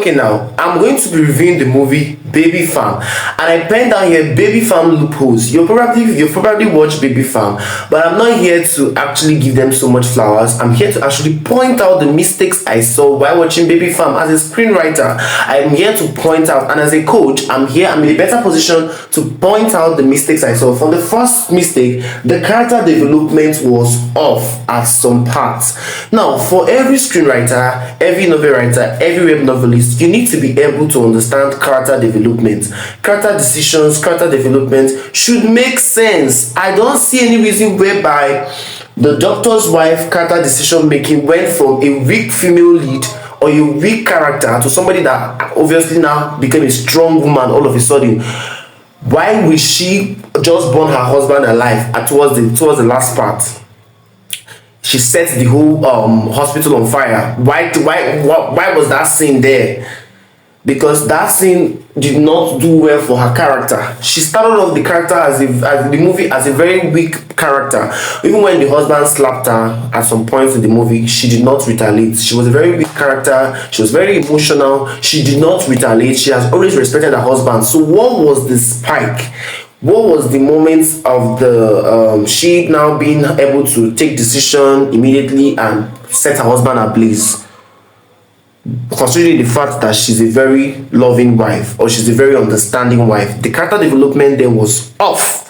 Okay, now I'm going to be reviewing the movie Baby Farm, and I penned down here Baby Farm loopholes. You've probably watched Baby Farm, but I'm not here to actually give them so much flowers. I'm here to actually point out the mistakes I saw while watching Baby Farm. As a screenwriter, I'm here to point out, and as a coach, I'm in a better position to point out the mistakes I saw. For the first mistake, the character development was off at some parts. Now, for every screenwriter, every novel writer, every web novelist, you need to be able to understand character development. Character decisions, character development should make sense. I don't see any reason whereby the doctor's wife character decision making went from a weak female lead or a weak character to somebody that obviously now became a strong woman all of a sudden. Why will she just burn her husband alive towards the last part? She set the whole hospital on fire. Why was that scene there? Because that scene did not do well for her character. She started off the character as the movie as a very weak character. Even when the husband slapped her at some point in the movie, she did not retaliate. She was a very weak character. She was very emotional. She did not retaliate. She has always respected her husband. So what was the spike? What was the moment of the she now being able to take decision immediately and set her husband ablaze? Considering the fact that she's a very loving wife, or she's a very understanding wife, the character development then was off.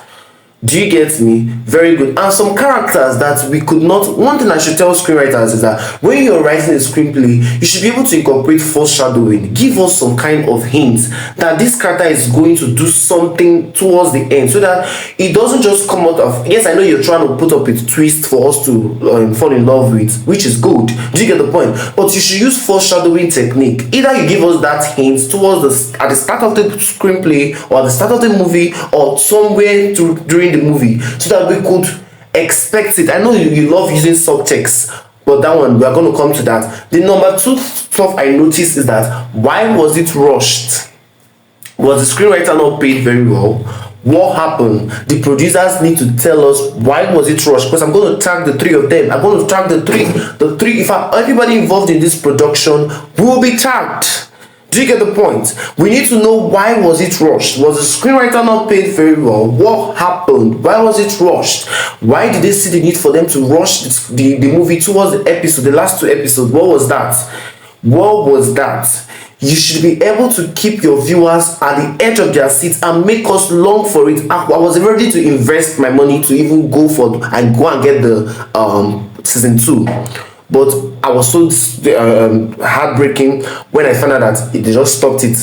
Do you get me? Very good. And some characters that we could not. One thing I should tell screenwriters is that when you're writing a screenplay, you should be able to incorporate foreshadowing. Give us some kind of hints that this character is going to do something towards the end, so that it doesn't just come out of. Yes, I know you're trying to put up a twist for us to fall in love with, which is good. Do you get the point? But you should use foreshadowing technique. Either you give us that hint towards at the start of the screenplay, or at the start of the movie, or somewhere during the movie, so that we could expect it. I know you love using subtext, but that one we are going to come to that. The number two stuff I noticed is that why was it rushed? Was the screenwriter not paid very well? What happened? The producers need to tell us why was it rushed, because I'm going to tag the three of them. I'm going to tag the three. If everybody involved in this production will be tagged. Do you get the point? We need to know why was it rushed. Was the screenwriter not paid very well? What happened? Why was it rushed? Why did they see the need for them to rush the movie towards the episode, the last two episodes? What was that? What was that? You should be able to keep your viewers at the edge of their seats and make us long for it. I was ready to invest my money to even go and get the season 2. But I was so heartbreaking when I found out that they just stopped it.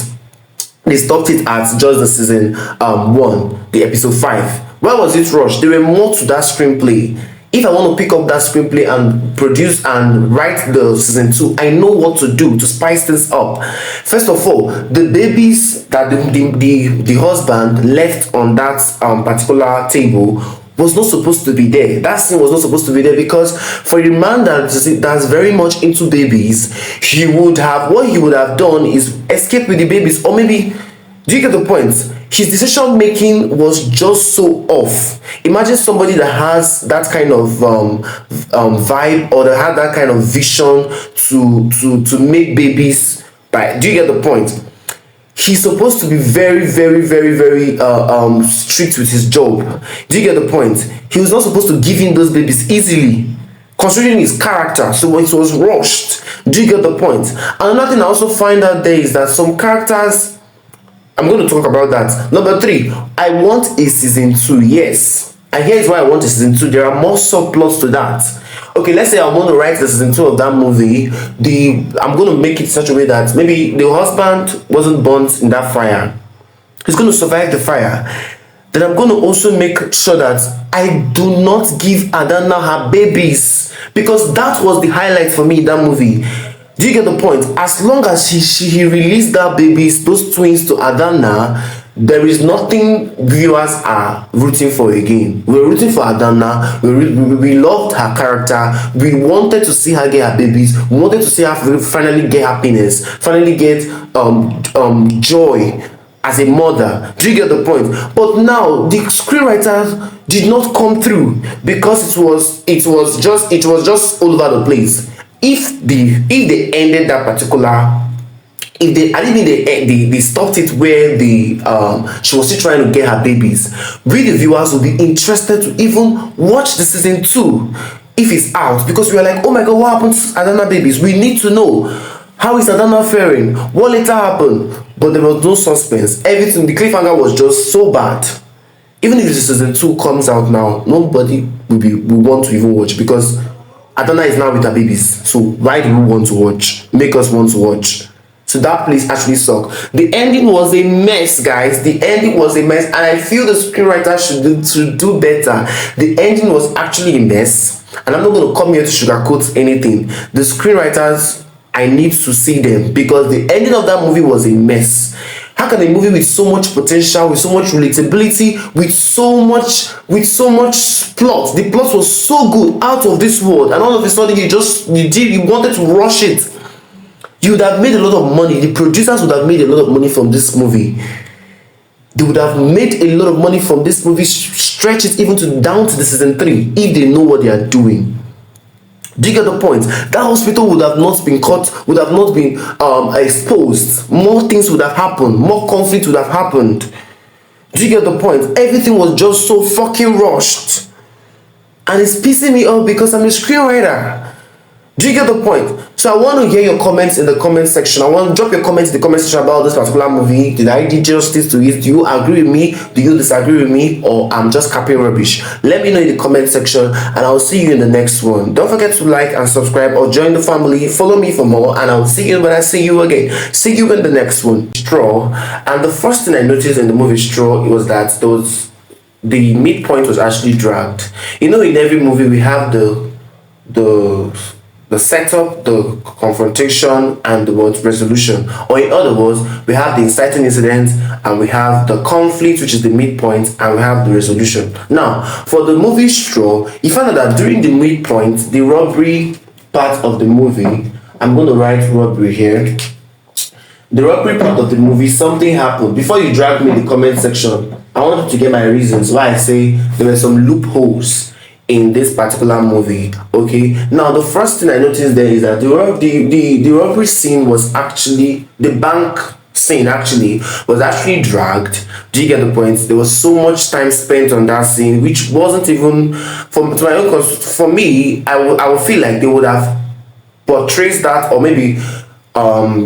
They stopped it at just the season 1, the episode 5. Why was it rushed? There were more to that screenplay. If I want to pick up that screenplay and produce and write the season 2, I know what to do to spice things up. First of all, the babies that the husband left on that particular table was not supposed to be there. That scene was not supposed to be there, because for a man that's very much into babies, what he would have done is escape with the babies, or maybe, do you get the point? His decision making was just so off. Imagine somebody that has that kind of vibe, or that had that kind of vision to make babies. Do you get the point? He's supposed to be very, very, very, very strict with his job. Do you get the point? He was not supposed to give him those babies easily, considering his character. So it was rushed. Do you get the point? Another thing I also find out there is that some characters, I'm going to talk about that. Number 3, I want a season 2. Yes. And here's why I want a season 2. There are more subplots to that. Okay, let's say I want to write the season 2 of that movie. I'm going to make it such a way that maybe the husband wasn't burnt in that fire. He's going to survive the fire. Then I'm going to also make sure that I do not give Adana her babies, because that was the highlight for me in that movie. Do you get the point? As long as he released that babies, those twins, to Adana, there is nothing viewers are rooting for again. We're rooting for Adana. We loved her character. We wanted to see her get her babies. We wanted to see her finally get happiness, finally get joy as a mother. Do you get the point? But now the screenwriters did not come through, because it was just all over the place. If they ended that particular if they, I didn't mean they stopped it where she was still trying to get her babies, we the viewers will be interested to even watch the season 2 if it's out, because we are like, oh my god, what happened to Adana babies? We need to know, how is Adana faring, what later happened? But there was no suspense. Everything, the cliffhanger was just so bad. Even if the season 2 comes out now, nobody will want to even watch, because Adana is now with her babies. So why do we want to watch? Make us want to watch. So that place actually sucked. The ending was a mess, guys. The ending was a mess, and I feel the screenwriter should do better. The ending was actually a mess, and I'm not going to come here to sugarcoat anything. The screenwriters, I need to see them, because the ending of that movie was a mess. How can a movie with so much potential, with so much relatability, with so much plot, the plot was so good, out of this world, and all of a sudden you wanted to rush it. You would have made a lot of money. The producers would have made a lot of money from this movie. They would have made a lot of money from this movie, stretch it even down to the season 3, if they know what they are doing. Do you get the point? That hospital would have not been caught, would have not been exposed. More things would have happened. More conflict would have happened. Do you get the point? Everything was just so fucking rushed. And it's pissing me off because I'm a screenwriter. Do you get the point? So I want to hear your comments in the comment section. I want to drop your comments in the comment section about this particular movie. Did I do justice to it? Do you agree with me? Do you disagree with me? Or I'm just capping rubbish? Let me know in the comment section, and I'll see you in the next one. Don't forget to like and subscribe or join the family. Follow me for more, and I'll see you when I see you again. See you in the next one. Straw. And the first thing I noticed in the movie Straw was that the midpoint was actually dragged. You know, in every movie we have the setup, the confrontation, and the resolution. Or in other words, we have the inciting incident, and we have the conflict, which is the midpoint, and we have the resolution. Now, for the movie Straw, you find out that during the midpoint, the robbery part of the movie, I'm going to write robbery here. The robbery part of the movie, something happened. Before you drag me in the comment section, I wanted to get my reasons why I say there were some loopholes in this particular movie. Okay, now the first thing I noticed there is that the robbery scene was actually, the bank scene actually was actually dragged. Do you get the point? There was so much time spent on that scene, which wasn't even for me. I would feel like they would have portrayed that, or maybe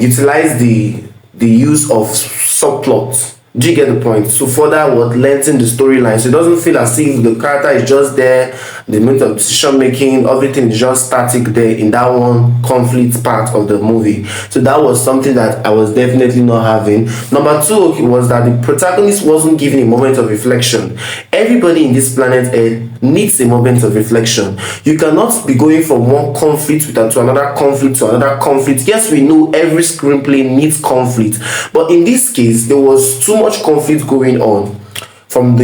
utilize the use of subplots. Do you get the point? So further what lengthen the storyline, so it doesn't feel as if the character is just there, the moment of decision making, everything is just static there in that one conflict part of the movie. So that was something that I was definitely not having. Number two was that the protagonist wasn't given a moment of reflection. Everybody in this planet Earth needs a moment of reflection. You cannot be going from one conflict to another conflict to another conflict. Yes, we know every screenplay needs conflict, but in this case there was too much conflict going on. From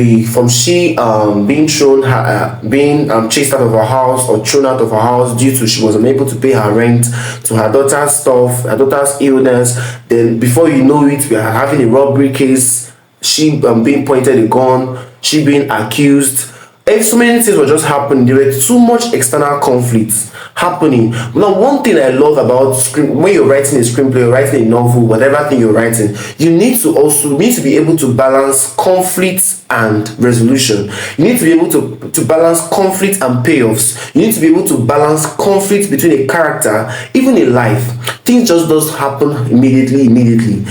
she being thrown, being chased out of her house, or thrown out of her house due to she was unable to pay her rent, to her daughter's stuff, her daughter's illness. Then before you know it, we are having a robbery case. She being pointed a gun, she being accused. So many things were just happening. There were too much external conflicts happening. Now, one thing I love about when you're writing a screenplay, you're writing a novel, whatever thing you're writing, you need to be able to balance conflict and resolution. You need to be able to balance conflict and payoffs. You need to be able to balance conflict between a character, even in life. Things just don't happen immediately.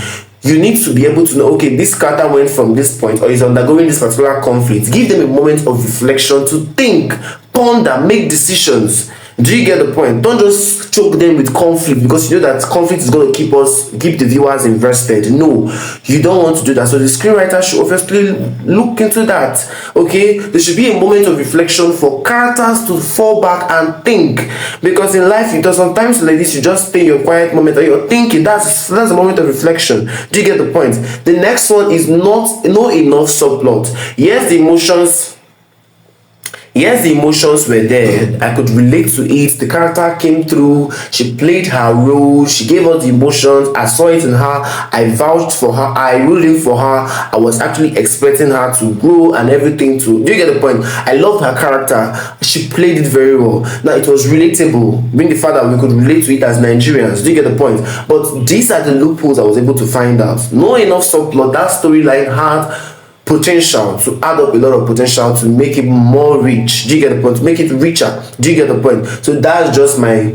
You need to be able to know, okay, this character went from this point, or is undergoing this particular conflict. Give them a moment of reflection to think, ponder, make decisions. Do you get the point? Don't just choke them with conflict, because you know that conflict is going to keep the viewers invested. No, you don't want to do that. So the screenwriter should obviously look into that. Okay, there should be a moment of reflection for characters to fall back and think, because in life, sometimes like this, you just stay in your quiet moment, or you're thinking. That's a moment of reflection. Do you get the point? The next one is not enough subplot. Yes, the emotions. Yes, the emotions were there. I could relate to it. The character came through. She played her role. She gave us the emotions. I saw it in her. I vouched for her. I rooted for her. I was actually expecting her to grow and everything. To do you get the point? I loved her character. She played it very well. Now it was relatable. Being the fact that we could relate to it as Nigerians. Do you get the point? But these are the loopholes I was able to find out. No enough subplot. That storyline had potential to add up a lot of potential to make it more rich. Do you get the point? To make it richer. Do you get the point? So that's just my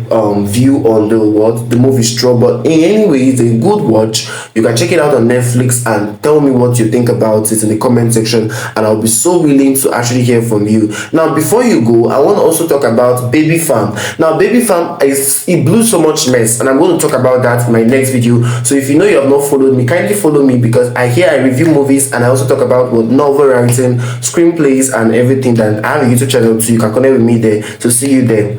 view on the movie Straw. But in any way, it's a good watch. You can check it out on Netflix and tell me what you think about it in the comment section, and I'll be so willing to actually hear from you. Now before you go, I want to also talk about Baby Farm. Now Baby Farm it blew so much mess, and I'm going to talk about that in my next video. So if you know you have not followed me, kindly follow me, because I review movies and I also talk about novel writing, screenplays, and everything. That I have a YouTube channel too. You can connect with me there. So see you there.